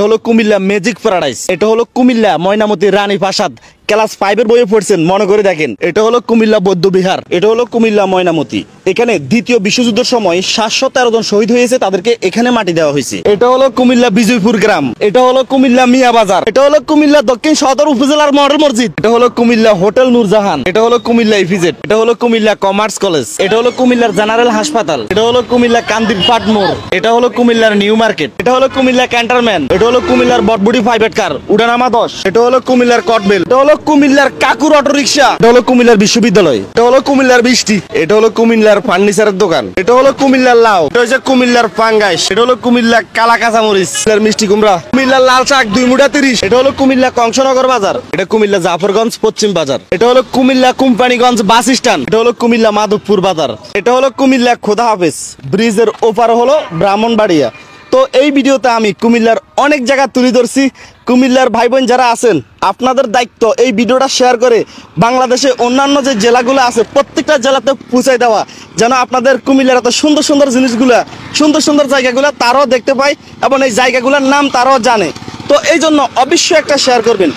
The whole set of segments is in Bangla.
হলো কুমিল্লা ম্যাজিক প্যারাডাইস। এটা হলো কুমিল্লা ময়নামতি রানী প্রাসাদ। ক্লাস 5 এর বইয়ে পড়ছেন, মনে করে দেখেন। এটা হলো কুমিল্লা বৌদ্ধ বিহার। এটা হলো কুমিল্লা ময়নামতি। এখানে দ্বিতীয় বিশ্বযুদ্ধের সময় 713 জন শহীদ হয়েছে, তাদেরকে এখানে মাটি দেওয়া হয়েছে। এটা হলো কুমিল্লা বিজয়পুর গ্রাম। এটা হলো কুমিল্লা মিয়া বাজার। এটা হলো কুমিল্লা দক্ষিণ সদর উপজেলার মডেল মসজিদ। এটা হলো কুমিল্লা হোটেল নূরজাহান। এটা হলো কুমিল্লা ইপিজেড। এটা হলো কুমিল্লা কমার্স কলেজ। এটা হলো কুমিল্লার জেনারেল হাসপাতাল। এটা হলো কুমিল্লা কান্দির পাটমোড়। এটা হলো কুমিল্লার নিউ মার্কেট। এটা হলো কুমিল্লা ক্যান্টনমেন্ট। এটা হলো কুমিল্লার বটবুটি প্রাইভেট কার উড়ানামা 10। এটা হলো কুমিল্লার কটবেল। এটা হলো কুমিল্লার কাকুর অটো রিক্সা। এটা হলো কুমিল্লার বিশ্ববিদ্যালয়। এটা হলো কুমিল্লার বৃষ্টি। এটা হলো কুমিল্লার ফার্নিচারের দোকান। এটা হলো কুমিল্লার লাউ। এটা হচ্ছে কুমিল্লার পাঙ্গাইশ। এটা হলো কুমিল্লা কালা কাঁচামরিচ। মিষ্টি কুমড়া। কুমিল্লার লাল শাক 2 মুঠা 30। এটা হলো কুমিল্লা কংসনগর বাজার। এটা কুমিল্লা জাফরগঞ্জ পশ্চিম বাজার। এটা হলো কুমিল্লা কোম্পানিগঞ্জ বাস স্ট্যান্ড। এটা হলো কুমিল্লা মাধবপুর বাজার। এটা হলো কুমিল্লা খোদা হাফেজ। ব্রিজের ওপার হলো ব্রাহ্মণবাড়িয়া। তো এই ভিডিওতে আমি কুমিল্লার অনেক জায়গা তুলে ধরছি। কুমিল্লার ভাই বোন যারা আছেন, আপনাদের দায়িত্ব এই ভিডিওটা শেয়ার করে বাংলাদেশে অন্যান্য যে জেলাগুলো আছে প্রত্যেকটা জেলাতে পৌঁছায় দেওয়া, যেন আপনাদের কুমিল্লার এত সুন্দর সুন্দর জিনিসগুলা, সুন্দর সুন্দর জায়গাগুলো তারাও দেখতে পায় এবং এই জায়গাগুলোর নাম তারাও জানে। তো এই জন্য অবশ্যই একটা শেয়ার করবেন।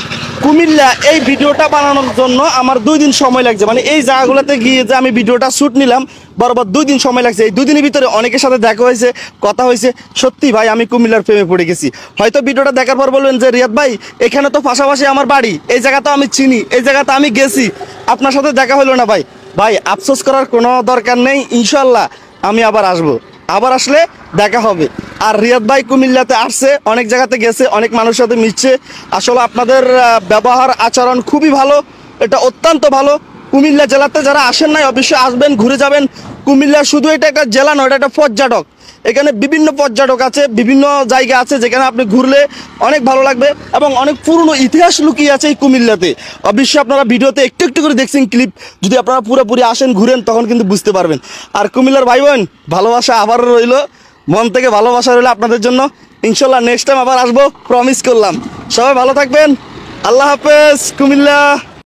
কুমিল্লা এই ভিডিওটা বানানোর জন্য আমার 2 দিন সময় লাগছে। মানে এই জায়গাগুলোতে গিয়ে যে আমি ভিডিওটা শ্যুট নিলাম, বরাবর 2 দিন সময় লাগছে। এই 2 দিনের ভিতরে অনেকের সাথে দেখা হয়েছে, কথা হয়েছে। সত্যি ভাই আমি কুমিল্লার প্রেমে পড়ে গেছি। হয়তো ভিডিওটা দেখার পর বলবেন যে রিয়াদ ভাই এখানে তো পাশাপাশি আমার বাড়ি, এই জায়গাটা আমি চিনি, এই জায়গাটা আমি গেছি, আপনার সাথে দেখা হলো না। ভাই ভাই আফসোস করার কোনো দরকার নেই। ইনশাল্লাহ আমি আবার আসবো, আবার আসলে দেখা হবে। আর রিয়াদ ভাই কুমিল্লাতে আসছে, অনেক জায়গাতে গেছে, অনেক মানুষের সাথে মিশছে। আসলে আপনাদের ব্যবহার আচরণ খুবই ভালো, এটা অত্যন্ত ভালো। কুমিল্লা জেলাতে যারা আসেন নাই অবশ্যই আসবেন, ঘুরে যাবেন। কুমিল্লা শুধু এটা একটা জেলা নয়, এটা একটা পর্যটক। এখানে বিভিন্ন পর্যটক আছে, বিভিন্ন জায়গা আছে যেখানে আপনি ঘুরলে অনেক ভালো লাগবে এবং অনেক পুরনো ইতিহাস লুকিয়ে আছে এই কুমিল্লাতে। অবশ্যই আপনারা ভিডিওতে একটু একটু করে দেখছেন ক্লিপ, যদি আপনারা পুরোপুরি আসেন ঘুরেন তখন কিন্তু বুঝতে পারবেন। আর কুমিল্লার ভাই বোন ভালোবাসা আবারও রইল, মন থেকে ভালোবাসা রইল আপনাদের জন্য। ইনশাল্লাহ নেক্সট টাইম আবার আসবো, প্রমিস করলাম। সবাই ভালো থাকবেন, আল্লাহ হাফেজ। কুমিল্লা।